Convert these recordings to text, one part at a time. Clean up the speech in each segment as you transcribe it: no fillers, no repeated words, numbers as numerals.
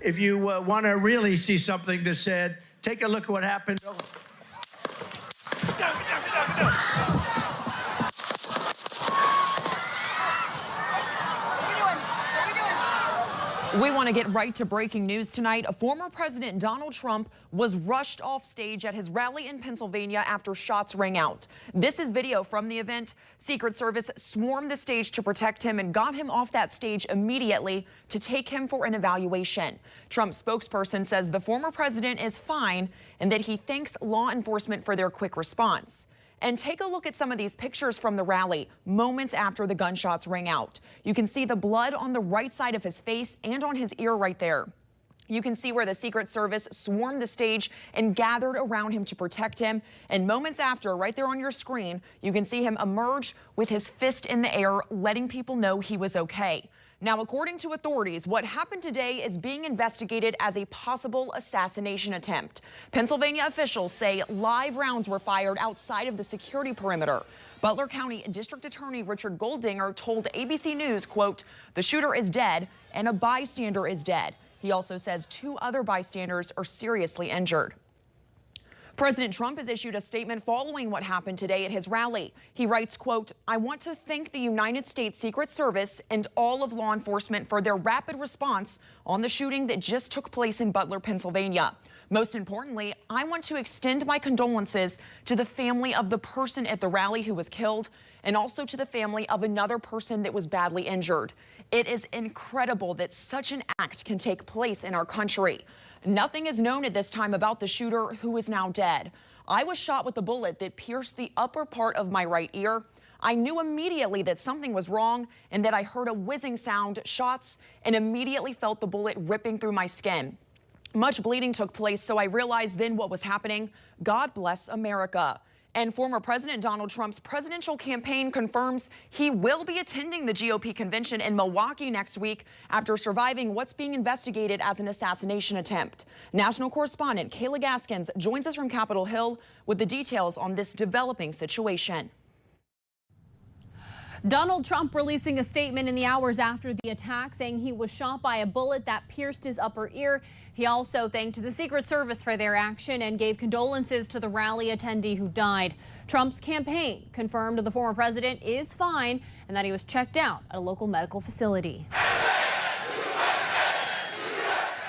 if you want to really see something that's sad, take a look at what happened. We want to get right to breaking news tonight. Former President Donald Trump was rushed off stage at his rally in Pennsylvania after shots rang out. This is video from the event. Secret Service swarmed the stage to protect him and got him off that stage immediately to take him for an evaluation. Trump's spokesperson says the former president is fine and that he thanks law enforcement for their quick response. And take a look at some of these pictures from the rally moments after the gunshots rang out. You can see the blood on the right side of his face and on his ear right there. You can see where the Secret Service swarmed the stage and gathered around him to protect him. And moments after, right there on your screen, you can see him emerge with his fist in the air, letting people know he was okay. Now, according to authorities, what happened today is being investigated as a possible assassination attempt. Pennsylvania officials say live rounds were fired outside of the security perimeter. Butler County District Attorney Richard Goldinger told ABC News, quote, "The shooter is dead and a bystander is dead." He also says 2 other bystanders are seriously injured. President Trump has issued a statement following what happened today at his rally. He writes, quote, "I want to thank the United States Secret Service and all of law enforcement for their rapid response on the shooting that just took place in Butler, Pennsylvania. Most importantly, I want to extend my condolences to the family of the person at the rally who was killed and also to the family of another person that was badly injured. It is incredible that such an act can take place in our country. Nothing is known at this time about the shooter, who is now dead. I was shot with a bullet that pierced the upper part of my right ear. I knew immediately that something was wrong and that I heard a whizzing sound, shots, and immediately felt the bullet ripping through my skin. Much bleeding took place, so I realized then what was happening. God bless America." And former President Donald Trump's presidential campaign confirms he will be attending the GOP convention in Milwaukee next week after surviving what's being investigated as an assassination attempt. National correspondent Kayla Gaskins joins us from Capitol Hill with the details on this developing situation. Donald Trump releasing a statement in the hours after the attack, saying he was shot by a bullet that pierced his upper ear. He also thanked the Secret Service for their action and gave condolences to the rally attendee who died. Trump's campaign confirmed the former president is fine and that he was checked out at a local medical facility.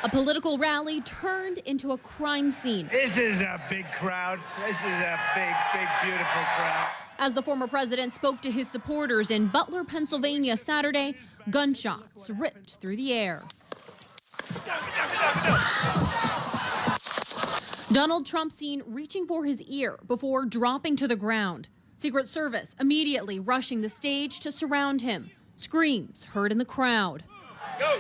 A political rally turned into a crime scene. This is a big crowd. This is a big, beautiful crowd. As the former president spoke to his supporters in Butler, Pennsylvania Saturday, gunshots ripped through the air. Donald Trump seen reaching for his ear before dropping to the ground. Secret Service immediately rushing the stage to surround him. Screams heard in the crowd. Go.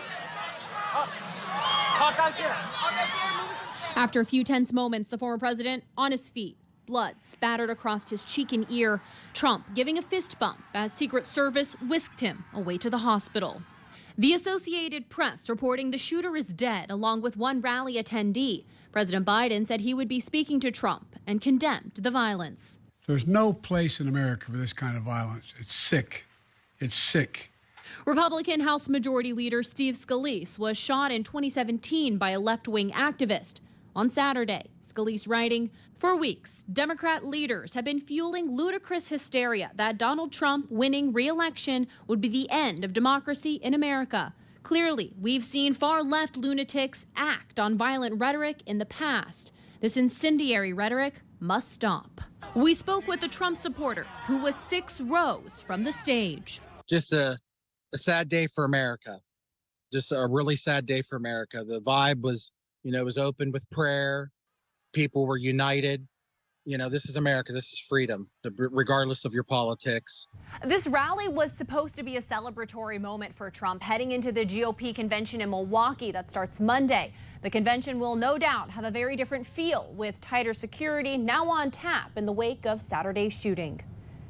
After a few tense moments, the former president on his feet. Blood spattered across his cheek and ear. Trump giving a fist bump as Secret Service whisked him away to the hospital. The Associated Press reporting the shooter is dead, along with one rally attendee. President Biden said he would be speaking to Trump and condemned the violence. There's no place in America for this kind of violence. It's sick. It's sick. Republican House Majority Leader Steve Scalise was shot in 2017 by a left-wing activist. On Saturday, Scalise writing, "For weeks, Democrat leaders have been fueling ludicrous hysteria that Donald Trump winning re-election would be the end of democracy in America. Clearly, we've seen far-left lunatics act on violent rhetoric in the past. This incendiary rhetoric must stop." We spoke with a Trump supporter who was 6 rows from the stage. Just a sad day for America. Just a really sad day for America. The vibe was, it was open with prayer. People were united. This is America. This is freedom, regardless of your politics. This rally was supposed to be a celebratory moment for Trump heading into the GOP convention in Milwaukee that starts Monday. The convention will no doubt have a very different feel with tighter security now on tap in the wake of Saturday's shooting.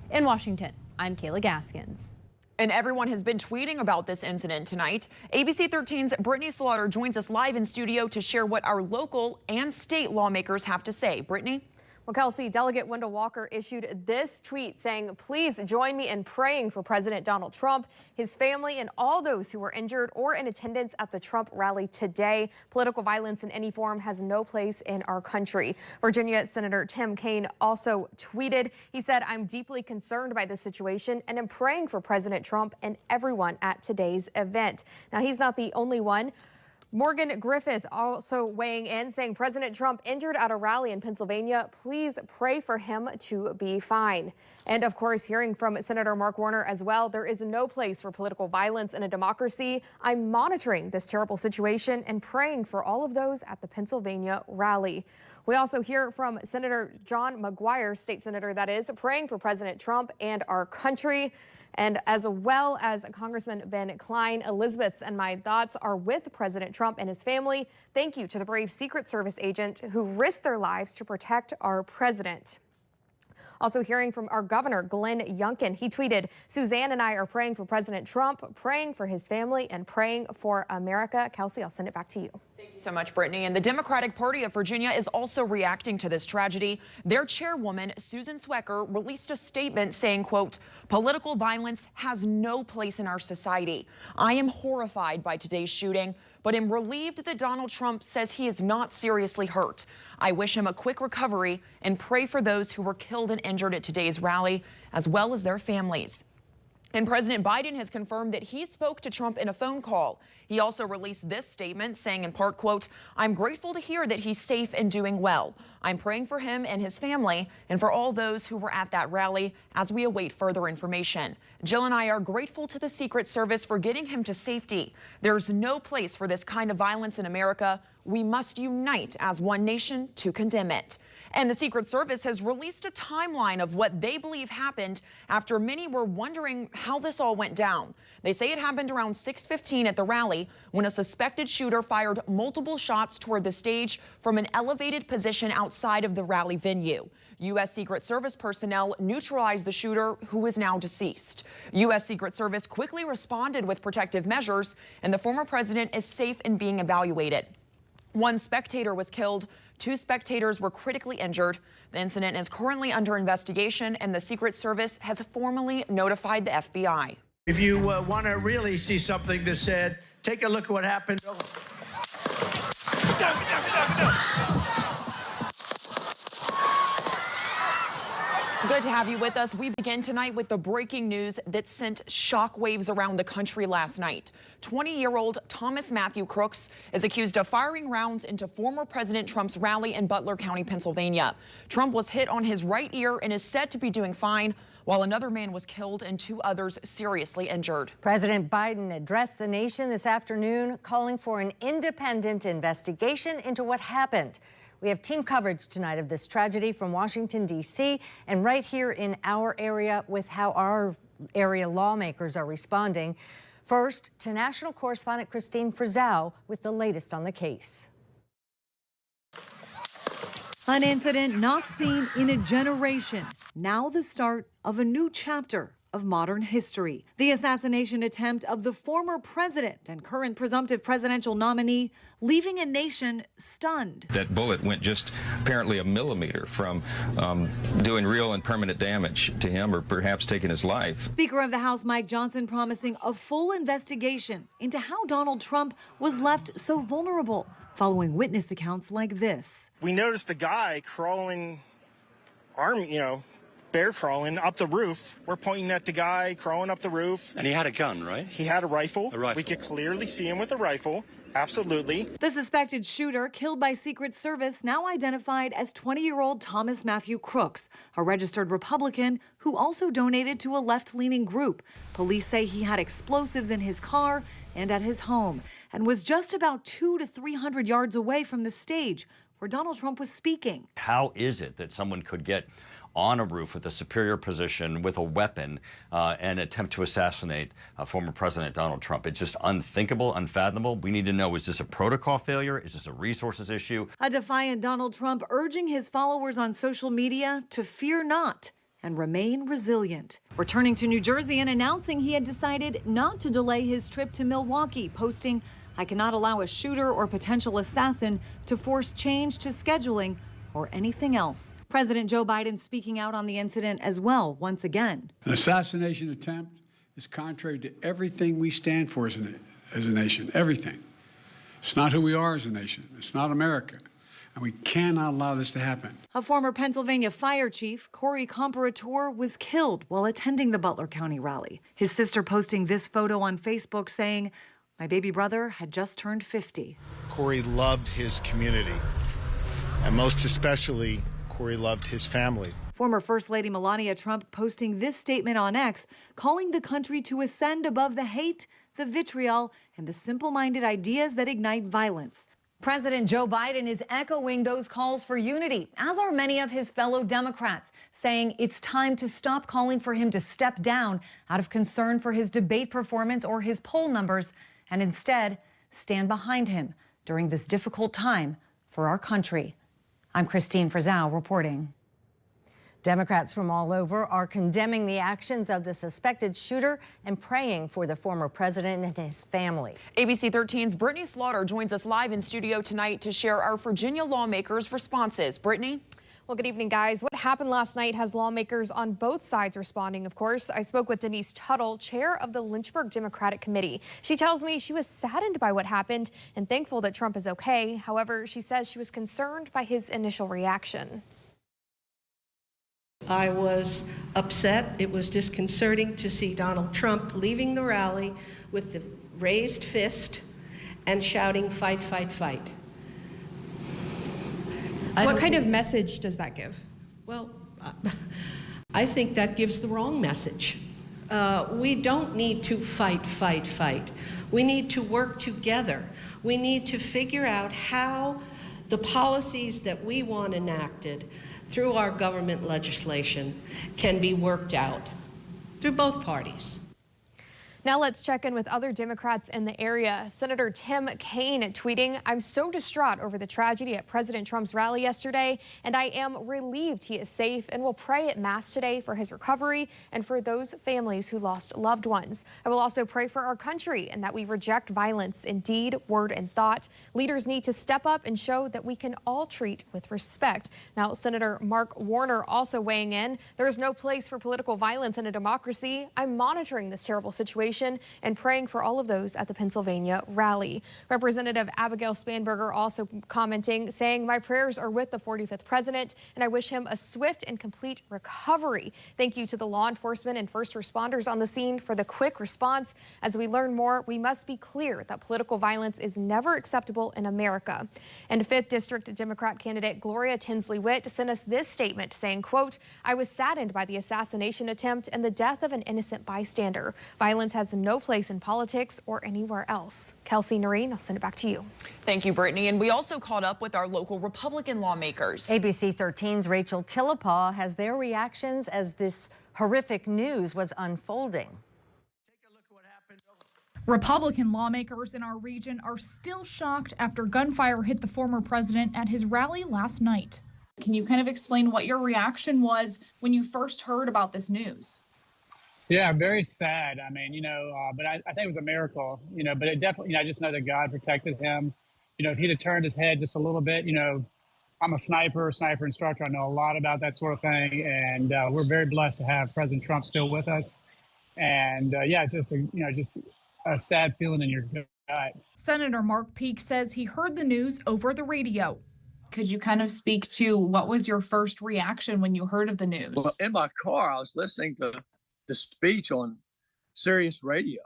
In Washington, I'm Kayla Gaskins. And everyone has been tweeting about this incident tonight. ABC 13's Brittany Slaughter joins us live in studio to share what our local and state lawmakers have to say. Brittany? Well, Kelsey, Delegate Wendell Walker issued this tweet saying, "Please join me in praying for President Donald Trump, his family, and all those who were injured or in attendance at the Trump rally today. Political violence in any form has no place in our country." Virginia Senator Tim Kaine also tweeted. He said, "I'm deeply concerned by this situation and am praying for President Trump and everyone at today's event." Now, he's not the only one. Morgan Griffith also weighing in, saying President Trump injured at a rally in Pennsylvania. Please pray for him to be fine. And of course, hearing from Senator Mark Warner as well, there is no place for political violence in a democracy. I'm monitoring this terrible situation and praying for all of those at the Pennsylvania rally. We also hear from Senator John McGuire, state senator that is, praying for President Trump and our country. And as well as Congressman Ben Klein, Elizabeth's and my thoughts are with President Trump and his family. Thank you to the brave Secret Service agent who risked their lives to protect our president. Also hearing from our governor, Glenn Youngkin. He tweeted, "Suzanne and I are praying for President Trump, praying for his family, and praying for America." Kelsey, I'll send it back to you. Thank you so much, Brittany. And the Democratic Party of Virginia is also reacting to this tragedy. Their chairwoman, Susan Swecker, released a statement saying, quote, "Political violence has no place in our society. I am horrified by today's shooting, but am relieved that Donald Trump says he is not seriously hurt. I wish him a quick recovery and pray for those who were killed and injured at today's rally, as well as their families." And President Biden has confirmed that he spoke to Trump in a phone call. He also released this statement saying in part, quote, "I'm grateful to hear that he's safe and doing well. I'm praying for him and his family and for all those who were at that rally as we await further information. Jill and I are grateful to the Secret Service for getting him to safety. There's no place for this kind of violence in America. We must unite as one nation to condemn it." And the Secret Service has released a timeline of what they believe happened after many were wondering how this all went down. They say it happened around 6:15 at the rally when a suspected shooter fired multiple shots toward the stage from an elevated position outside of the rally venue. U.S. Secret Service personnel neutralized the shooter, who is now deceased. U.S. Secret Service quickly responded with protective measures, and the former president is safe and being evaluated. One spectator was killed. 2 spectators were critically injured. The incident is currently under investigation, and the Secret Service has formally notified the FBI. If you want to really see something that's sad, take a look at what happened. Good to have you with us. We begin tonight with the breaking news that sent shockwaves around the country last night. 20-year-old Thomas Matthew Crooks is accused of firing rounds into former President Trump's rally in Butler County, Pennsylvania. Trump was hit on his right ear and is said to be doing fine, while another man was killed and 2 others seriously injured. President Biden addressed the nation this afternoon, calling for an independent investigation into what happened. We have team coverage tonight of this tragedy from Washington, D.C., and right here in our area with how our area lawmakers are responding. First, to national correspondent Christine Frizzell with the latest on the case. An incident not seen in a generation. Now the start of a new chapter of modern history. The assassination attempt of the former president and current presumptive presidential nominee, leaving a nation stunned. That bullet went just apparently a millimeter from doing real and permanent damage to him, or perhaps taking his life. Speaker of the House Mike Johnson promising a full investigation into how Donald Trump was left so vulnerable, following witness accounts like this. We noticed the guy crawling, bear crawling up the roof. We're pointing at the guy crawling up the roof. And he had a gun, right? He had a rifle. A rifle. We could clearly see him with a rifle. Absolutely. The suspected shooter, killed by Secret Service, now identified as 20-year-old Thomas Matthew Crooks, a registered Republican who also donated to a left-leaning group. Police say he had explosives in his car and at his home and was just about 200 to 300 yards away from the stage where Donald Trump was speaking. How is it that someone could get on a roof with a superior position with a weapon and attempt to assassinate former President Donald Trump? It's just unthinkable, unfathomable. We need to know, is this a protocol failure? Is this a resources issue? A defiant Donald Trump urging his followers on social media to fear not and remain resilient. Returning to New Jersey and announcing he had decided not to delay his trip to Milwaukee, posting, "I cannot allow a shooter or potential assassin to force change to scheduling or anything else. President Joe Biden speaking out on the incident as well once again. An assassination attempt is contrary to everything we stand for as a nation, everything. It's not who we are as a nation. It's not America. And we cannot allow this to happen. A former Pennsylvania fire chief, Corey Comparator, was killed while attending the Butler County rally. His sister posting this photo on Facebook saying, "My baby brother had just turned 50. Corey loved his community, and most especially, Corey loved his family. Former First Lady Melania Trump posting this statement on X, calling the country to ascend above the hate, the vitriol, and the simple-minded ideas that ignite violence. President Joe Biden is echoing those calls for unity, as are many of his fellow Democrats, saying it's time to stop calling for him to step down out of concern for his debate performance or his poll numbers, and instead stand behind him during this difficult time for our country. I'm Christine Frizzell reporting. Democrats from all over are condemning the actions of the suspected shooter and praying for the former president and his family. ABC 13's Brittany Slaughter joins us live in studio tonight to share our Virginia lawmakers' responses. Brittany? Well, good evening, guys. What happened last night has lawmakers on both sides responding, of course. I spoke with Denise Tuttle, chair of the Lynchburg Democratic Committee. She tells me she was saddened by what happened and thankful that Trump is okay. However, she says she was concerned by his initial reaction. I was upset. It was disconcerting to see Donald Trump leaving the rally with the raised fist and shouting, "Fight, fight, fight." What kind of message does that give? Well, I think that gives the wrong message. We don't need to fight, fight, fight. We need to work together. We need to figure out how the policies that we want enacted through our government legislation can be worked out through both parties. Now let's check in with other Democrats in the area. Senator Tim Kaine tweeting, "I'm so distraught over the tragedy at President Trump's rally yesterday, and I am relieved he is safe and will pray at Mass today for his recovery and for those families who lost loved ones. I will also pray for our country and that we reject violence in deed, word, and thought. Leaders need to step up and show that we can all treat with respect." Now, Senator Mark Warner also weighing in, "There is no place for political violence in a democracy. I'm monitoring this terrible situation and praying for all of those at the Pennsylvania rally." Representative Abigail Spanberger also commenting, saying, "My prayers are with the 45th president, and I wish him a swift and complete recovery. Thank you to the law enforcement and first responders on the scene for the quick response. As we learn more, we must be clear that political violence is never acceptable in America." And 5th District Democrat candidate Gloria Tinsley Witt sent us this statement saying, quote, "I was saddened by the assassination attempt and the death of an innocent bystander. Violence has no place in politics or anywhere else." Kelsey Noreen, I'll send it back to you. Thank you, Brittany. And we also caught up with our local Republican lawmakers. ABC 13's Rachel Tillapaw has their reactions as this horrific news was unfolding. Republican lawmakers in our region are still shocked after gunfire hit the former president at his rally last night. Can you kind of explain what your reaction was when you first heard about this news? Yeah, very sad. I mean, but I think it was a miracle, but it definitely, I just know that God protected him. If he'd have turned his head just a little bit, I'm a sniper instructor. I know a lot about that sort of thing. And we're very blessed to have President Trump still with us. And it's just, just a sad feeling in your gut. Senator Mark Peake says he heard the news over the radio. Could you kind of speak to what was your first reaction when you heard of the news? Well, in my car, I was listening to the speech on Sirius Radio,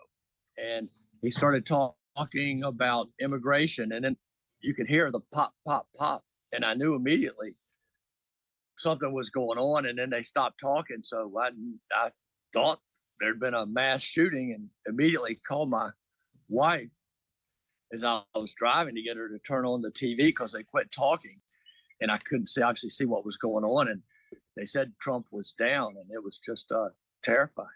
and he started talking about immigration, and then you could hear the pop, pop, pop, and I knew immediately something was going on, and then they stopped talking, so I thought there'd been a mass shooting and immediately called my wife as I was driving to get her to turn on the TV because they quit talking, and I couldn't obviously see what was going on, and they said Trump was down, and it was just terrifying.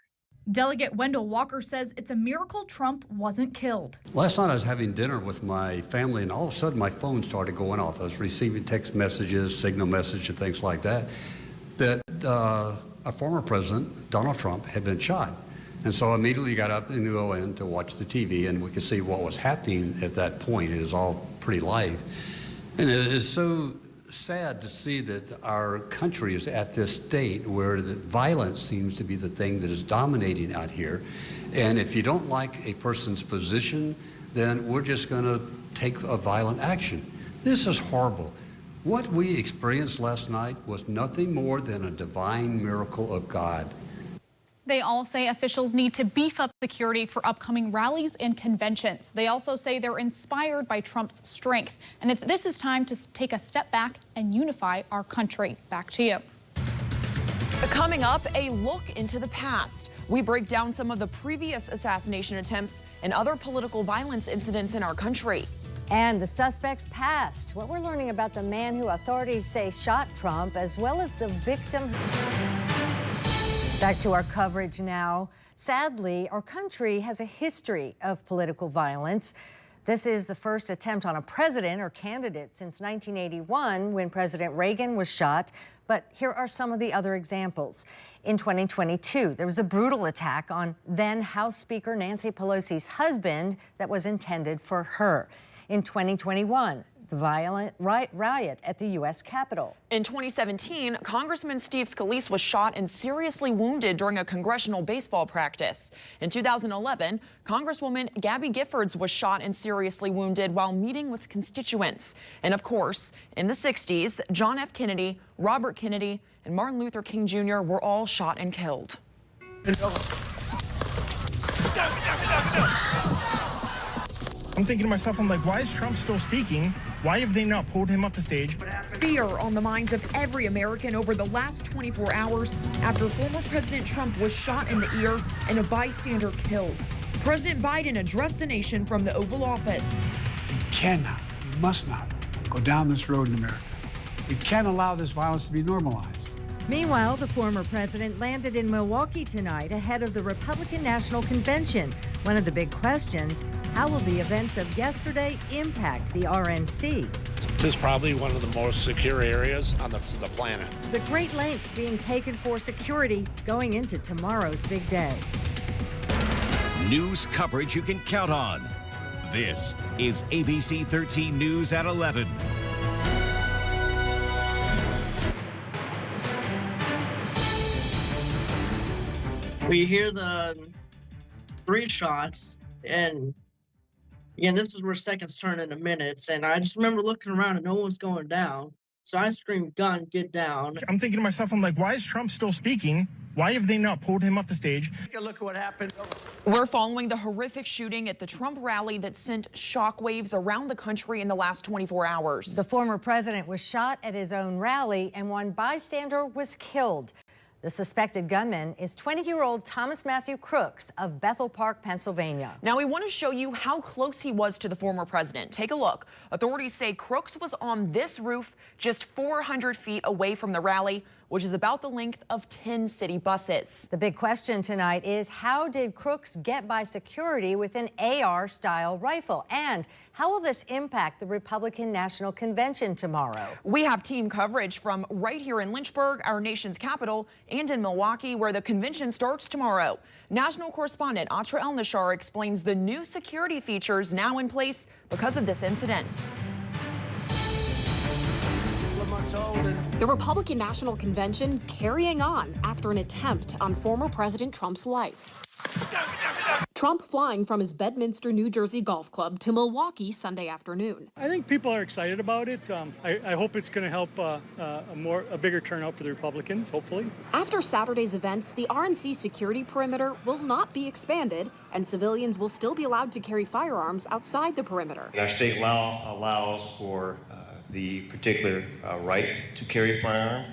Delegate Wendell Walker says it's a miracle Trump wasn't killed. Last night I was having dinner with my family, and all of a sudden my phone started going off. I was receiving text messages, signal messages, and things like that, that a former president, Donald Trump, had been shot. And so I immediately got up and go in to watch the TV, and we could see what was happening at that point. It was all pretty live. And it is so sad to see that our country is at this state where the violence seems to be the thing that is dominating out here. And if you don't like a person's position, then we're just going to take a violent action. This is horrible. What we experienced last night was nothing more than a divine miracle of God. They all say officials need to beef up security for upcoming rallies and conventions. They also say they're inspired by Trump's strength, and if this is time to take a step back and unify our country. Back to you. Coming up, a look into the past. We break down some of the previous assassination attempts and other political violence incidents in our country. And the suspect's past. What we're learning about the man who authorities say shot Trump, as well as the victim. Back to our coverage now. Sadly, our country has a history of political violence. This is the first attempt on a president or candidate since 1981, when President Reagan was shot. But here are some of the other examples. In 2022, there was a brutal attack on then House Speaker Nancy Pelosi's husband that was intended for her. In 2021, the violent riot at the U.S. Capitol. In 2017, Congressman Steve Scalise was shot and seriously wounded during a congressional baseball practice. In 2011, Congresswoman Gabby Giffords was shot and seriously wounded while meeting with constituents. And of course, in the 60s, John F. Kennedy, Robert Kennedy, and Martin Luther King Jr. were all shot and killed. I'm thinking to myself, I'm like, why is Trump still speaking? Why have they not pulled him off the stage? Fear on the minds of every American over the last 24 hours after former President Trump was shot in the ear and a bystander killed. President Biden addressed the nation from the Oval Office. We cannot, we must not go down this road in America. We can't allow this violence to be normalized. Meanwhile, the former president landed in Milwaukee tonight ahead of the Republican National Convention. One of the big questions, how will the events of yesterday impact the RNC? This is probably one of the most secure areas on the planet. The great lengths being taken for security going into tomorrow's big day. News coverage you can count on. This is ABC 13 News at 11. We hear the 3 shots, and again, this is where seconds turn into minutes. And I just remember looking around and no one's going down. So I screamed, "Gun, get down." I'm thinking to myself, I'm like, why is Trump still speaking? Why have they not pulled him off the stage? Take a look at what happened. We're following the horrific shooting at the Trump rally that sent shockwaves around the country in the last 24 hours. The former president was shot at his own rally, and one bystander was killed. The suspected gunman is 20-year-old Thomas Matthew Crooks of Bethel Park, Pennsylvania. Now, we want to show you how close he was to the former president. Take a look. Authorities say Crooks was on this roof just 400 feet away from the rally, which is about the length of 10 city buses. The big question tonight is, how did Crooks get by security with an AR-style rifle? And how will this impact the Republican National Convention tomorrow? We have team coverage from right here in Lynchburg, our nation's capital, and in Milwaukee, where the convention starts tomorrow. National correspondent Atra El-Nashar explains the new security features now in place because of this incident. The Republican National Convention carrying on after an attempt on former President Trump's life. Trump flying from his Bedminster, New Jersey golf club to Milwaukee Sunday afternoon. I think people are excited about it. I hope it's going to help a bigger turnout for the Republicans, hopefully. After Saturday's events, the RNC security perimeter will not be expanded, and civilians will still be allowed to carry firearms outside the perimeter. Our state law allows for the particular right to carry a firearm.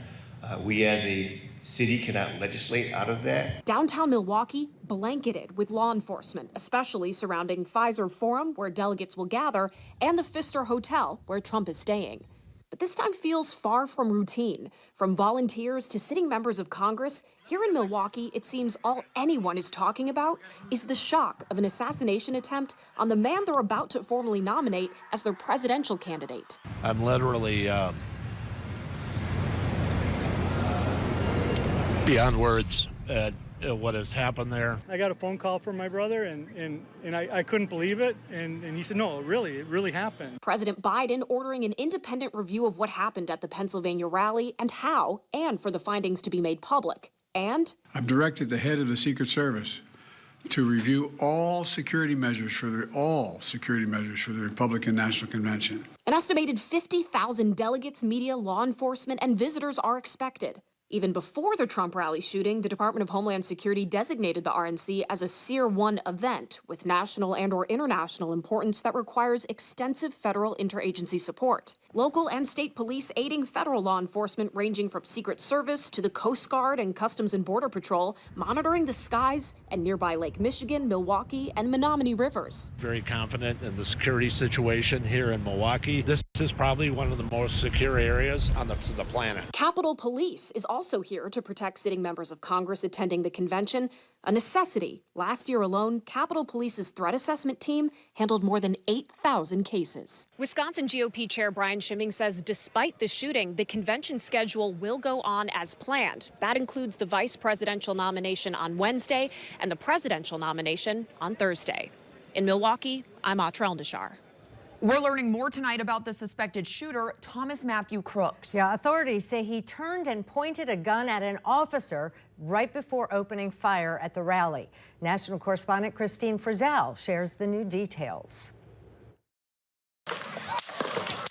We as a city cannot legislate out of that. Downtown Milwaukee blanketed with law enforcement, especially surrounding Pfizer Forum, where delegates will gather, and the Pfister Hotel, where Trump is staying. But this time feels far from routine. From volunteers to sitting members of Congress, here in Milwaukee, it seems all anyone is talking about is the shock of an assassination attempt on the man they're about to formally nominate as their presidential candidate. I'm literally beyond words at what has happened there. I got a phone call from my brother, and I couldn't believe it. And he said, no, it really happened. President Biden ordering an independent review of what happened at the Pennsylvania rally and how, and for the findings to be made public. And I've directed the head of the Secret Service to review all security measures for the Republican National Convention. An estimated 50,000 delegates, media, law enforcement, and visitors are expected. Even before the Trump rally shooting, the Department of Homeland Security designated the RNC as a Tier 1 event with national and/or international importance that requires extensive federal interagency support. Local and state police aiding federal law enforcement ranging from Secret Service to the Coast Guard and Customs and Border Patrol, monitoring the skies and nearby Lake Michigan, Milwaukee, and Menominee rivers. Very confident in the security situation here in Milwaukee. This is probably one of the most secure areas on the planet. Capitol Police is also here to protect sitting members of Congress attending the convention, a necessity. Last year alone, Capitol Police's threat assessment team handled more than 8,000 cases. Wisconsin GOP Chair Brian Schimming says despite the shooting, the convention schedule will go on as planned. That includes the vice presidential nomination on Wednesday and the presidential nomination on Thursday. In Milwaukee, I'm Atra Elnishar. We're learning more tonight about the suspected shooter, Thomas Matthew Crooks. Yeah, authorities say he turned and pointed a gun at an officer right before opening fire at the rally. National correspondent Christine Frizzell shares the new details.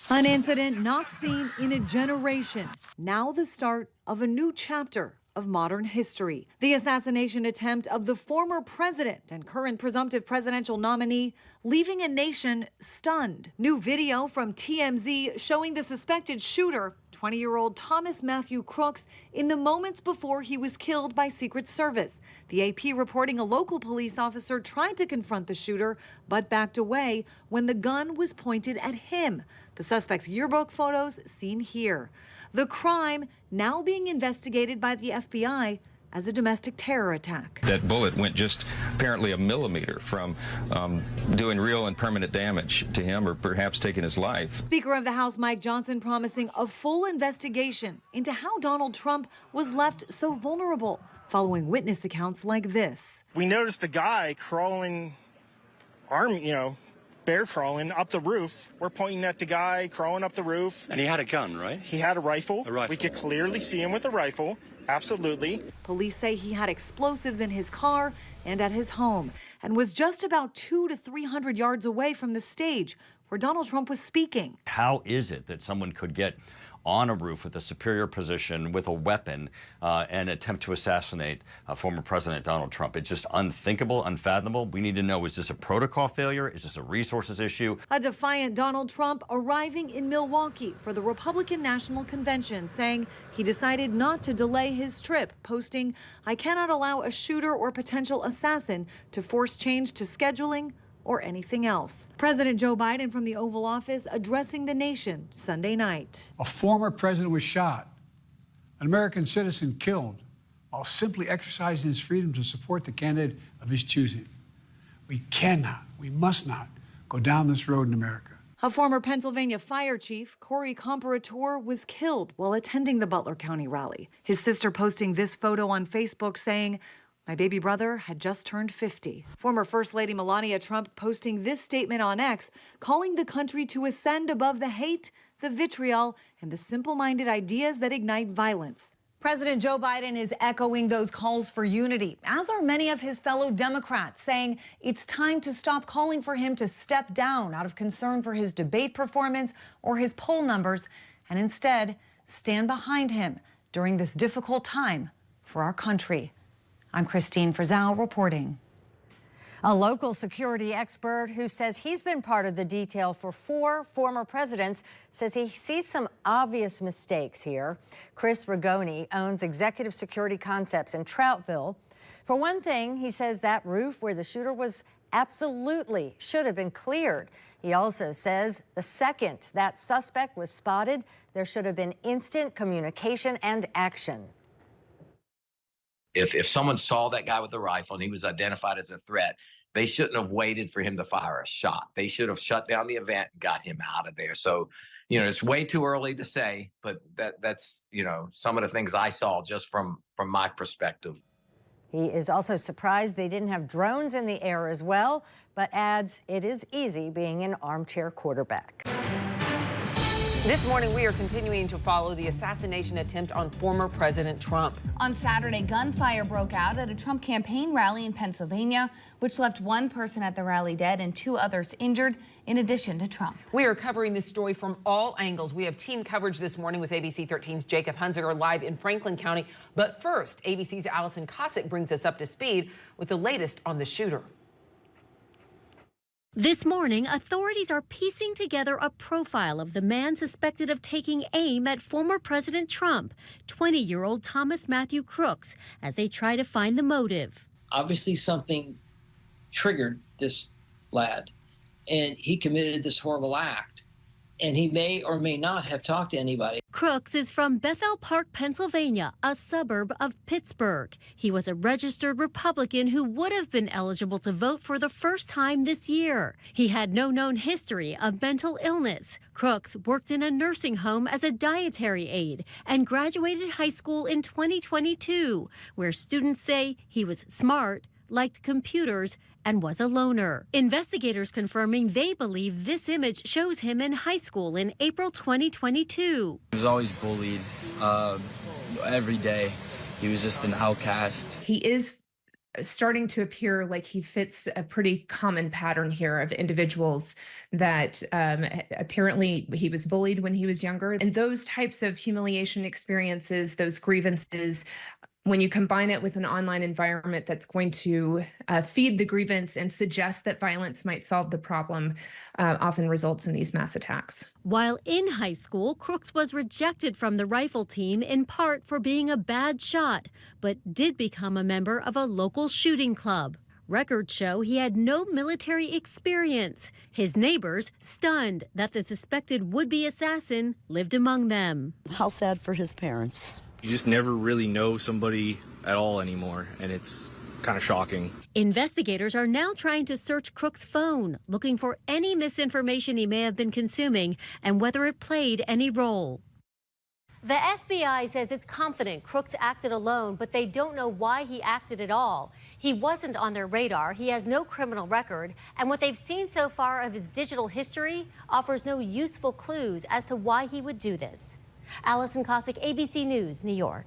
An incident not seen in a generation. Now the start of a new chapter of modern history. The assassination attempt of the former president and current presumptive presidential nominee, leaving a nation stunned. New video from TMZ showing the suspected shooter, 20-year-old Thomas Matthew Crooks, in the moments before he was killed by Secret Service. The AP reporting a local police officer tried to confront the shooter, but backed away when the gun was pointed at him. The suspect's yearbook photos seen here. The crime now being investigated by the FBI as a domestic terror attack. That bullet went just apparently a millimeter from doing real and permanent damage to him or perhaps taking his life. Speaker of the House Mike Johnson promising a full investigation into how Donald Trump was left so vulnerable following witness accounts like this. We noticed a guy crawling, bear crawling up the roof. We're pointing at the guy crawling up the roof. And he had a gun, right? He had a rifle. A rifle. We could clearly see him with a rifle. Absolutely. Police say he had explosives in his car and at his home and was just about 200 to 300 yards away from the stage where Donald Trump was speaking. How is it that someone could get on a roof with a superior position with a weapon and attempt to assassinate former President Donald Trump? It's just unthinkable, unfathomable. We need to know, is this a protocol failure? Is this a resources issue? A defiant Donald Trump arriving in Milwaukee for the Republican National Convention, saying he decided not to delay his trip, posting, "I cannot allow a shooter or potential assassin to force change to scheduling or anything else." President Joe Biden from the Oval Office addressing the nation Sunday night. A former president was shot, an American citizen killed, while simply exercising his freedom to support the candidate of his choosing. We must not go down this road in America. A former Pennsylvania fire chief, Corey Comparator, was killed while attending the Butler County rally. His sister posting this photo on Facebook saying, "My baby brother had just turned 50. Former First Lady Melania Trump posting this statement on X, calling the country to ascend above the hate, the vitriol, and the simple-minded ideas that ignite violence. President Joe Biden is echoing those calls for unity, as are many of his fellow Democrats, saying it's time to stop calling for him to step down out of concern for his debate performance or his poll numbers, and instead stand behind him during this difficult time for our country. I'm Christine Frizzell reporting. A local security expert who says he's been part of the detail for 4 former presidents says he sees some obvious mistakes here. Chris Rigoni owns Executive Security Concepts in Troutville. For one thing, he says that roof where the shooter was absolutely should have been cleared. He also says the second that suspect was spotted, there should have been instant communication and action. If someone saw that guy with the rifle and he was identified as a threat, they shouldn't have waited for him to fire a shot. They should have shut down the event and got him out of there. So, it's way too early to say, but that's, some of the things I saw just from my perspective. He is also surprised they didn't have drones in the air as well, but adds it is easy being an armchair quarterback. This morning, we are continuing to follow the assassination attempt on former President Trump. On Saturday, gunfire broke out at a Trump campaign rally in Pennsylvania, which left one person at the rally dead and 2 others injured, in addition to Trump. We are covering this story from all angles. We have team coverage this morning with ABC 13's Jacob Hunziker live in Franklin County. But first, ABC's Allison Kosick brings us up to speed with the latest on the shooter. This morning, authorities are piecing together a profile of the man suspected of taking aim at former President Trump, 20-year-old Thomas Matthew Crooks, as they try to find the motive. Obviously, something triggered this lad, and he committed this horrible act. And he may or may not have talked to anybody. Crooks is from Bethel Park, Pennsylvania, a suburb of Pittsburgh. He was a registered Republican who would have been eligible to vote for the first time this year. He had no known history of mental illness. Crooks worked in a nursing home as a dietary aide and graduated high school in 2022, where students say he was smart, liked computers, and was a loner. Investigators confirming they believe this image shows him in high school in April 2022. He was always bullied every day. He was just an outcast. He is starting to appear like he fits a pretty common pattern here of individuals that apparently he was bullied when he was younger. And those types of humiliation experiences, those grievances, when you combine it with an online environment that's going to feed the grievance and suggest that violence might solve the problem, often results in these mass attacks. While in high school, Crooks was rejected from the rifle team in part for being a bad shot, but did become a member of a local shooting club. Records show he had no military experience. His neighbors stunned that the suspected would-be assassin lived among them. How sad for his parents. You just never really know somebody at all anymore, and it's kind of shocking. Investigators are now trying to search Crooks' phone, looking for any misinformation he may have been consuming and whether it played any role. The FBI says it's confident Crooks acted alone, but they don't know why he acted at all. He wasn't on their radar, he has no criminal record, and what they've seen so far of his digital history offers no useful clues as to why he would do this. Allison Kosick, ABC News, New York.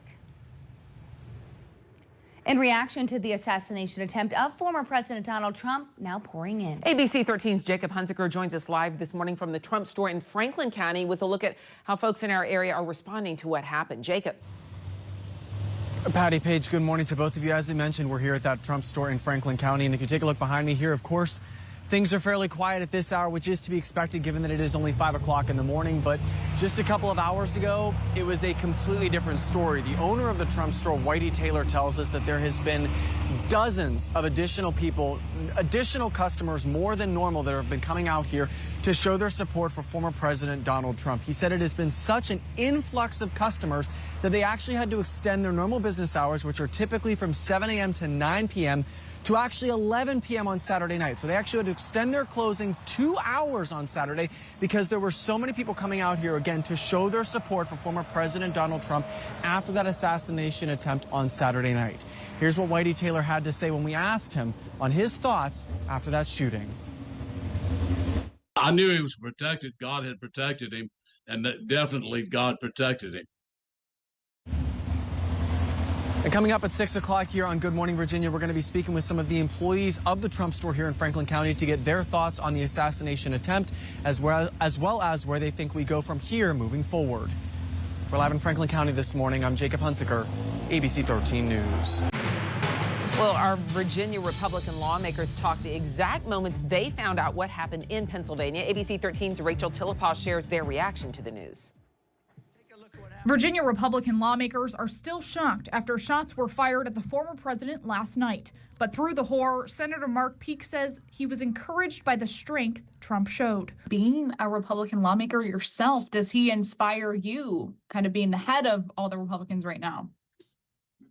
In reaction to the assassination attempt of former President Donald Trump, now pouring in. ABC 13's Jacob Hunziker joins us live this morning from the Trump store in Franklin County with a look at how folks in our area are responding to what happened. Jacob. Patty, Paige, good morning to both of you. As you mentioned, we're here at that Trump store in Franklin County, and if you take a look behind me here, of course, things are fairly quiet at this hour, which is to be expected given that it is only 5 o'clock in the morning. But just a couple of hours ago, it was a completely different story. The owner of the Trump store, Whitey Taylor, tells us that there has been dozens of additional people, additional customers, more than normal, that have been coming out here to show their support for former President Donald Trump. He said it has been such an influx of customers that they actually had to extend their normal business hours, which are typically from 7 a.m. to 9 p.m., to actually 11 p.m. on Saturday night. So they actually had to extend their closing 2 hours on Saturday because there were so many people coming out here, again, to show their support for former President Donald Trump after that assassination attempt on Saturday night. Here's what Whitey Taylor had to say when we asked him on his thoughts after that shooting. I knew he was protected. God had protected him, and that definitely God protected him. And coming up at 6 o'clock here on Good Morning Virginia, we're going to be speaking with some of the employees of the Trump store here in Franklin County to get their thoughts on the assassination attempt, as well as where they think we go from here moving forward. We're live in Franklin County this morning. I'm Jacob Hunziker, ABC 13 News. Well, our Virginia Republican lawmakers talk the exact moments they found out what happened in Pennsylvania. ABC 13's Rachel Tillepaw shares their reaction to the news. Virginia Republican lawmakers are still shocked after shots were fired at the former president last night. But through the horror, Senator Mark Peake says he was encouraged by the strength Trump showed. Being a Republican lawmaker yourself, does he inspire you, kind of being the head of all the Republicans right now?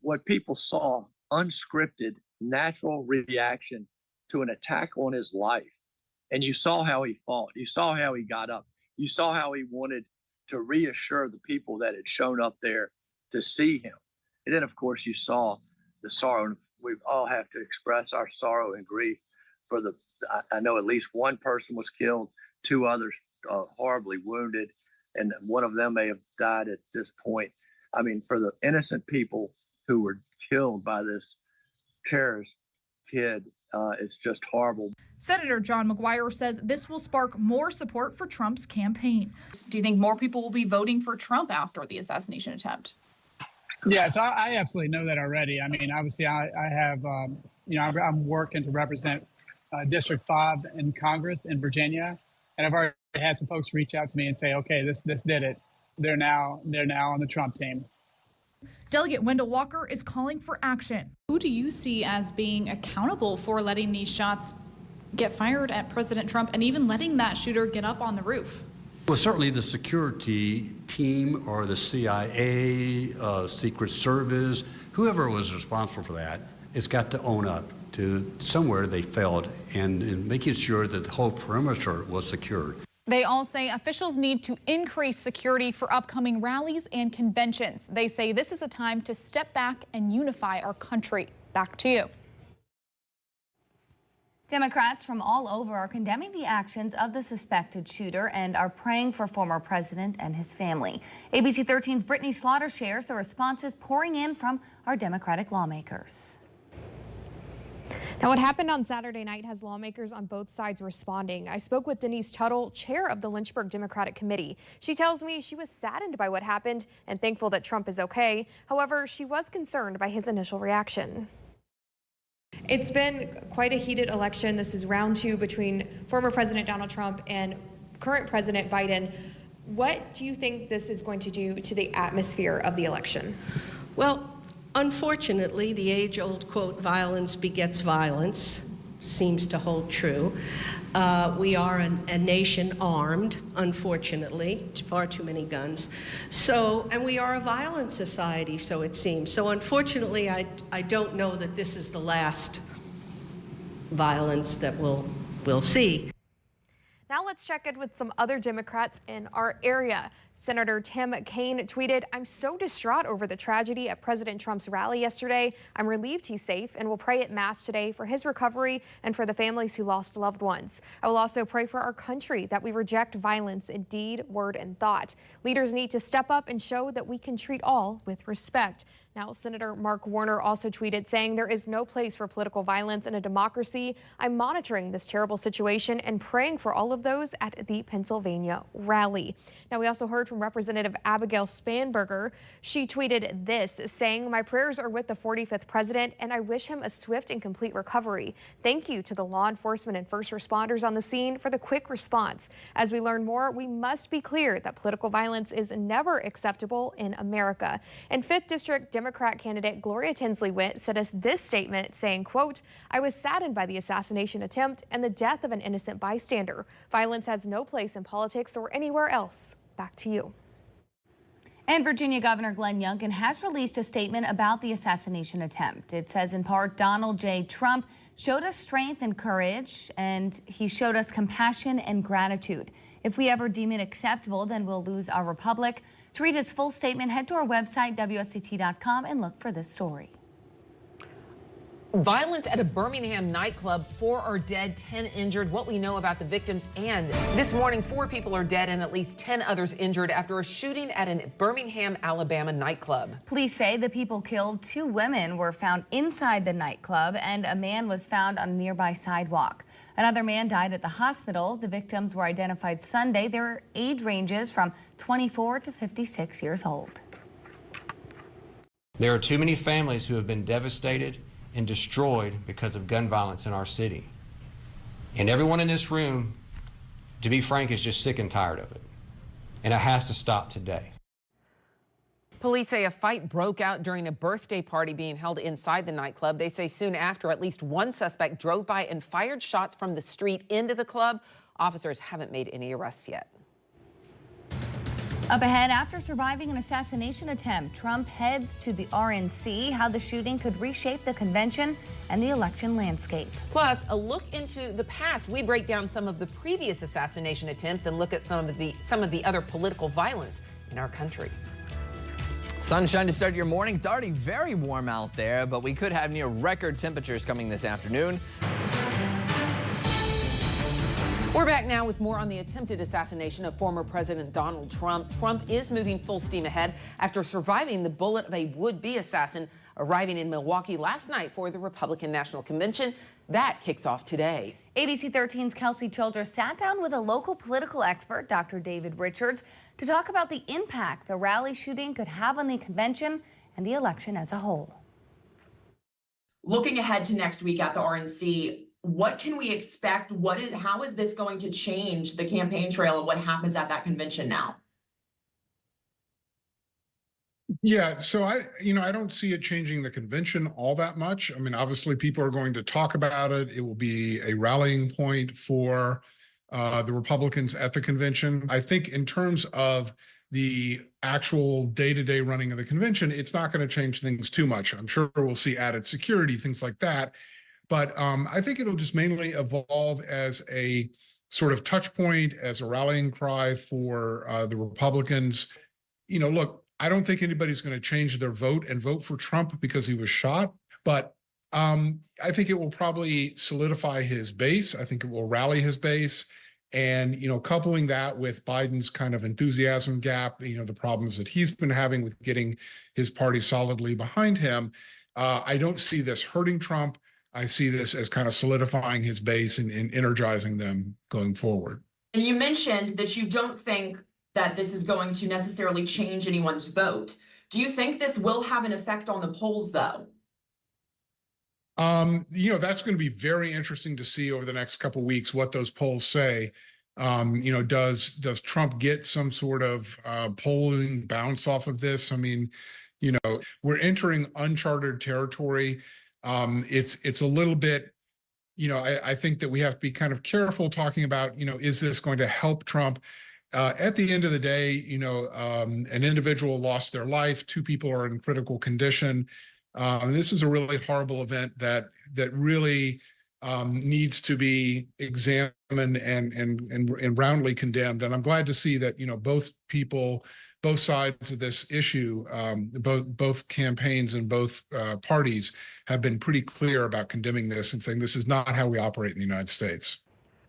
What people saw, unscripted, natural reaction to an attack on his life. And you saw how he fought. You saw how he got up. You saw how he wanted to reassure the people that had shown up there to see him. And then, of course, you saw the sorrow and we all have to express our sorrow and grief for I know at least one person was killed, 2 others horribly wounded, and one of them may have died at this point. I mean, for the innocent people who were killed by this terrorist kid, it's just horrible. Senator John McGuire says this will spark more support for Trump's campaign. Do you think more people will be voting for Trump after the assassination attempt? Yes, I absolutely know that already. I mean, obviously, I have, I'm working to represent District 5 in Congress in Virginia, and I've already had some folks reach out to me and say, okay, this did it. They're now on the Trump team. Delegate Wendell Walker is calling for action. Who do you see as being accountable for letting these shots get fired at President Trump and even letting that shooter get up on the roof? Well, certainly the security team or the CIA, Secret Service, whoever was responsible for that, has got to own up to somewhere they failed in making sure that the whole perimeter was secured. They all say officials need to increase security for upcoming rallies and conventions. They say this is a time to step back and unify our country. Back to you. Democrats from all over are condemning the actions of the suspected shooter and are praying for former president and his family. ABC 13's Brittany Slaughter shares the responses pouring in from our Democratic lawmakers. Now, what happened on Saturday night has lawmakers on both sides responding. I spoke with Denise Tuttle, chair of the Lynchburg Democratic Committee. She tells me she was saddened by what happened and thankful that Trump is okay. However, she was concerned by his initial reaction. It's been quite a heated election. This is round 2 between former President Donald Trump and current President Biden. What do you think this is going to do to the atmosphere of the election? Well, unfortunately, the age-old quote, violence begets violence, seems to hold true. We are a nation armed, unfortunately, far too many guns. And we are a violent society, so it seems. So unfortunately, I don't know that this is the last violence that we'll see. Now let's check in with some other Democrats in our area. Senator Tim Kaine tweeted, "I'm so distraught over the tragedy at President Trump's rally yesterday. I'm relieved he's safe and will pray at Mass today for his recovery and for the families who lost loved ones. I will also pray for our country that we reject violence in deed, word, and thought. Leaders need to step up and show that we can treat all with respect." Now, Senator Mark Warner also tweeted saying, "There is no place for political violence in a democracy. I'm monitoring this terrible situation and praying for all of those at the Pennsylvania rally." Now, we also heard from Representative Abigail Spanberger. She tweeted this, saying, "My prayers are with the 45th president, and I wish him a swift and complete recovery. Thank you to the law enforcement and first responders on the scene for the quick response. As we learn more, we must be clear that political violence is never acceptable in America." And 5th District Democrat candidate Gloria Tinsley Witt sent us this statement saying, quote, "I was saddened by the assassination attempt and the death of an innocent bystander. Violence has no place in politics or anywhere else." Back to you. And Virginia Governor Glenn Youngkin has released a statement about the assassination attempt. It says in part, "Donald J. Trump showed us strength and courage, and he showed us compassion and gratitude. If we ever deem it acceptable, then we'll lose our republic." To read his full statement, head to our website, WSET-TV.com, and look for this story. Violence at a Birmingham nightclub, 4 are dead, 10 injured. What we know about the victims, and this morning 4 people are dead and at least 10 others injured after a shooting at a Birmingham, Alabama nightclub. Police say the people killed, 2 women were found inside the nightclub and a man was found on a nearby sidewalk. Another man died at the hospital. The victims were identified Sunday. Their age ranges from 24 to 56 years old. There are too many families who have been devastated and destroyed because of gun violence in our city. And everyone in this room, to be frank, is just sick and tired of it. And it has to stop today. Police say a fight broke out during a birthday party being held inside the nightclub. They say soon after, at least one suspect drove by and fired shots from the street into the club. Officers haven't made any arrests yet. Up ahead, after surviving an assassination attempt, Trump heads to the RNC, how the shooting could reshape the convention and the election landscape. Plus, a look into the past. We break down some of the previous assassination attempts and look at some of the other political violence in our country. Sunshine to start your morning. It's already very warm out there, but we could have near record temperatures coming this afternoon. We're back now with more on the attempted assassination of former President Donald Trump. Trump is moving full steam ahead after surviving the bullet of a would-be assassin arriving in Milwaukee last night for the Republican National Convention. That kicks off today. ABC 13's Kelsey Childress sat down with a local political expert, Dr. David Richards, to talk about the impact the rally shooting could have on the convention and the election as a whole. Looking ahead to next week at the RNC, what can we expect? How is this going to change the campaign trail and what happens at that convention now? Yeah, so I don't see it changing the convention all that much. I mean, obviously people are going to talk about it. It will be a rallying point for the Republicans at the convention. I think in terms of the actual day-to-day running of the convention, it's not going to change things too much. I'm sure we'll see added security, things like that. But I think it'll just mainly evolve as a sort of touch point, as a rallying cry for the Republicans. Look, I don't think anybody's going to change their vote and vote for Trump because he was shot. But I think it will probably solidify his base. I think it will rally his base. And, coupling that with Biden's kind of enthusiasm gap, the problems that he's been having with getting his party solidly behind him, I don't see this hurting Trump. I see this as kind of solidifying his base and energizing them going forward. And you mentioned that you don't think that this is going to necessarily change anyone's vote. Do you think this will have an effect on the polls, though? That's going to be very interesting to see over the next couple of weeks what those polls say. Does Trump get some sort of polling bounce off of this? I mean, we're entering uncharted territory. It's a little bit, I think that we have to be kind of careful talking about, is this going to help Trump? At the end of the day, an individual lost their life. 2 people are in critical condition. This is a really horrible event that really needs to be examined and roundly condemned. And I'm glad to see that, both sides of this issue, both campaigns and both parties have been pretty clear about condemning this and saying this is not how we operate in the United States.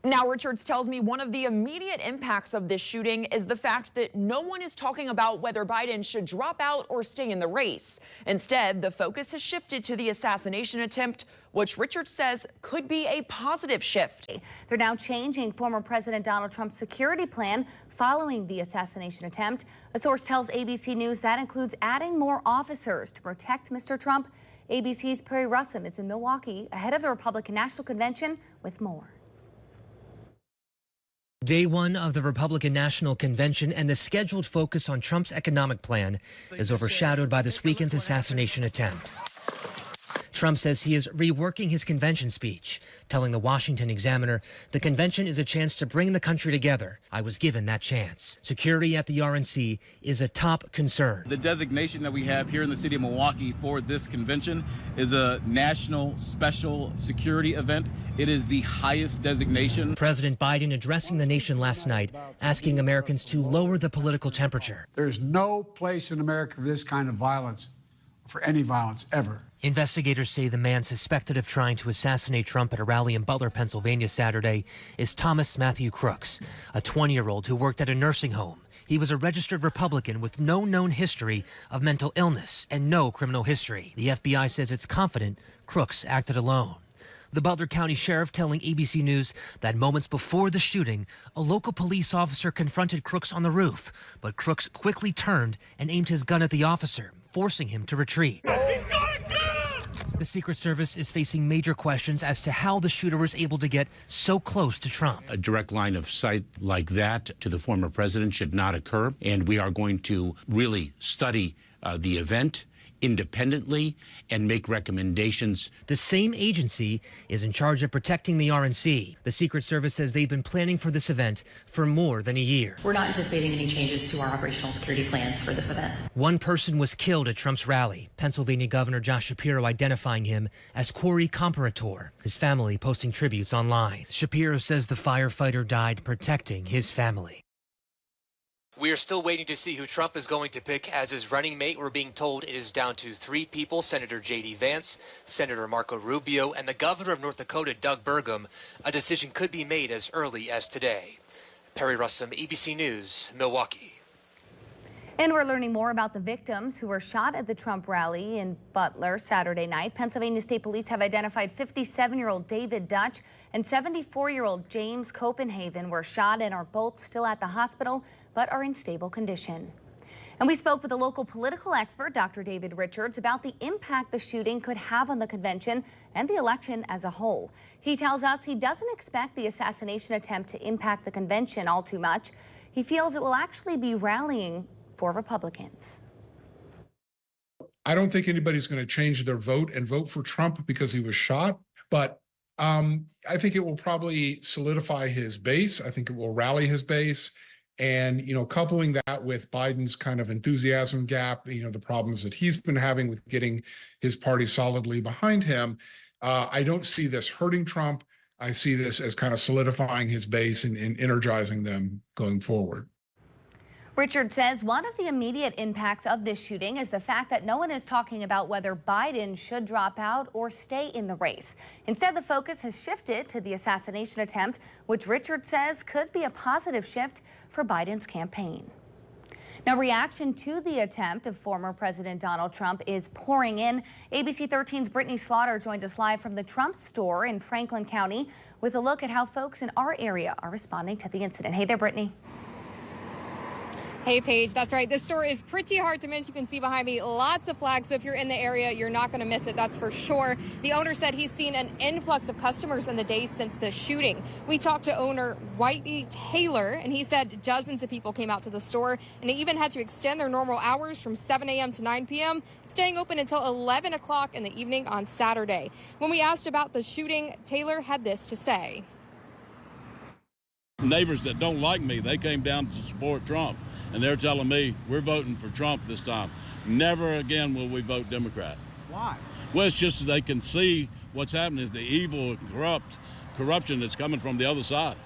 Now, Richards tells me one of the immediate impacts of this shooting is the fact that no one is talking about whether Biden should drop out or stay in the race. Instead, the focus has shifted to the assassination attempt, which Richards says could be a positive shift. They're now changing former President Donald Trump's security plan following the assassination attempt. A source tells ABC News that includes adding more officers to protect Mr. Trump. ABC's Perry Russum is in Milwaukee ahead of the Republican National Convention with more. Day one of the Republican National Convention and the scheduled focus on Trump's economic plan is overshadowed by this weekend's assassination attempt. Trump says he is reworking his convention speech, telling the Washington Examiner, the convention is a chance to bring the country together. I was given that chance. Security at the RNC is a top concern. The designation that we have here in the city of Milwaukee for this convention is a national special security event. It is the highest designation. President Biden addressing the nation last night, asking Americans to lower the political temperature. There's no place in America for this kind of violence, for any violence ever. Investigators say the man suspected of trying to assassinate Trump at a rally in Butler, Pennsylvania Saturday is Thomas Matthew Crooks, a 20-year-old who worked at a nursing home. He was a registered Republican with no known history of mental illness and no criminal history. The FBI says it's confident Crooks acted alone. The Butler County Sheriff telling ABC News that moments before the shooting, a local police officer confronted Crooks on the roof, but Crooks quickly turned and aimed his gun at the officer, forcing him to retreat. The Secret Service is facing major questions as to how the shooter was able to get so close to Trump. A direct line of sight like that to the former president should not occur, and we are going to really study the event independently and make recommendations. The same agency is in charge of protecting the RNC. The Secret Service says they've been planning for this event for more than a year. We're not anticipating any changes to our operational security plans for this event. One person was killed at Trump's rally. Pennsylvania Governor Josh Shapiro identifying him as Corey Comparator, his family posting tributes online. Shapiro says the firefighter died protecting his family. We are still waiting to see who Trump is going to pick as his running mate. We're being told it is down to 3 people: Senator J.D. Vance, Senator Marco Rubio, and the governor of North Dakota, Doug Burgum. A decision could be made as early as today. Perry Russum, ABC News, Milwaukee. And we're learning more about the victims who were shot at the Trump rally in Butler Saturday night. Pennsylvania State Police have identified 57-year-old David Dutch and 74-year-old James Copenhagen were shot and are both still at the hospital but are in stable condition. And we spoke with a local political expert, Dr. David Richards, about the impact the shooting could have on the convention and the election as a whole. He tells us he doesn't expect the assassination attempt to impact the convention all too much. He feels it will actually be rallying for Republicans. I don't think anybody's going to change their vote and vote for Trump because he was shot, but I think it will probably solidify his base. I think it will rally his base. And, coupling that with Biden's kind of enthusiasm gap, the problems that he's been having with getting his party solidly behind him, I don't see this hurting Trump. I see this as kind of solidifying his base and energizing them going forward. Richard says one of the immediate impacts of this shooting is the fact that no one is talking about whether Biden should drop out or stay in the race. Instead, the focus has shifted to the assassination attempt, which Richard says could be a positive shift for Biden's campaign. Now, reaction to the attempt of former President Donald Trump is pouring in. ABC 13's Brittany Slaughter joins us live from the Trump store in Franklin County with a look at how folks in our area are responding to the incident. Hey there, Brittany. Hey, Paige, that's right. This store is pretty hard to miss. You can see behind me lots of flags. So if you're in the area, you're not going to miss it. That's for sure. The owner said he's seen an influx of customers in the days since the shooting. We talked to owner Whitey Taylor, and he said dozens of people came out to the store, and they even had to extend their normal hours from 7 a.m. to 9 p.m., staying open until 11 o'clock in the evening on Saturday. When we asked about the shooting, Taylor had this to say. Neighbors that don't like me, they came down to support Trump. And they're telling me we're voting for Trump this time. Never again will we vote Democrat. Why? Well, it's just so they can see what's happening, the evil and corruption that's coming from the other side.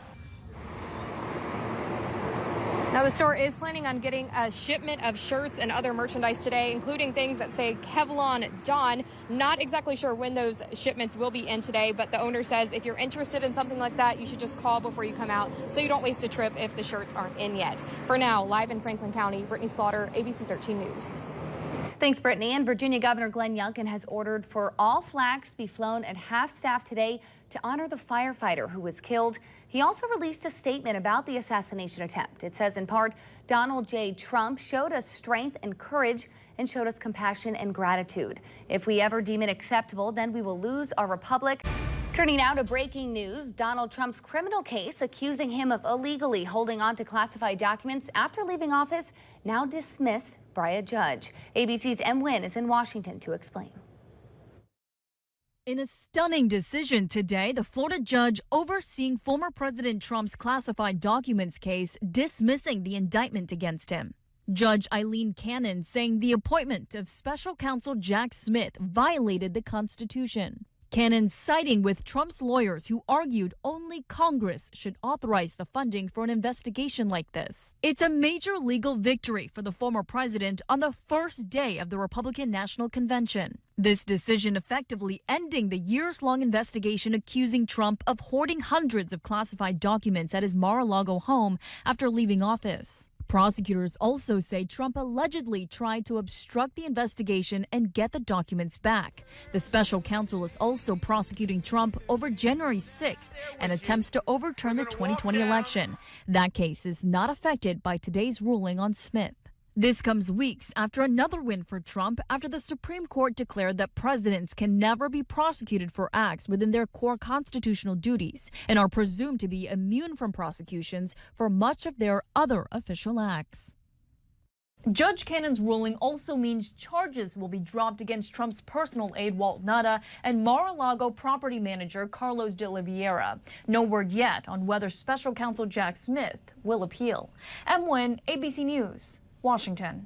Now, the store is planning on getting a shipment of shirts and other merchandise today, including things that say Kevlon Don. Not exactly sure when those shipments will be in today, but the owner says if you're interested in something like that, you should just call before you come out so you don't waste a trip if the shirts aren't in yet. For now, live in Franklin County, Brittany Slaughter, ABC 13 News. Thanks, Brittany. And Virginia Governor Glenn Youngkin has ordered for all flags to be flown at half-staff today to honor the firefighter who was killed. He also released a statement about the assassination attempt. It says, in part, Donald J. Trump showed us strength and courage and showed us compassion and gratitude. If we ever deem it acceptable, then we will lose our republic. Turning now to breaking news, Donald Trump's criminal case accusing him of illegally holding on to classified documents after leaving office now dismissed by a judge. ABC's M. Nguyen is in Washington to explain. In a stunning decision today, the Florida judge overseeing former President Trump's classified documents case dismissing the indictment against him. Judge Eileen Cannon saying the appointment of special counsel Jack Smith violated the Constitution. Cannon siding with Trump's lawyers who argued only Congress should authorize the funding for an investigation like this. It's a major legal victory for the former president on the first day of the Republican National Convention. This decision effectively ending the years-long investigation accusing Trump of hoarding hundreds of classified documents at his Mar-a-Lago home after leaving office. Prosecutors also say Trump allegedly tried to obstruct the investigation and get the documents back. The special counsel is also prosecuting Trump over January 6th and attempts to overturn the 2020 election. That case is not affected by today's ruling on Smith. This comes weeks after another win for Trump after the Supreme Court declared that presidents can never be prosecuted for acts within their core constitutional duties and are presumed to be immune from prosecutions for much of their other official acts. Judge Cannon's ruling also means charges will be dropped against Trump's personal aide Walt Nauta and Mar-a-Lago property manager Carlos de Oliveira. No word yet on whether special counsel Jack Smith will appeal. M. Nguyen, ABC News, Washington.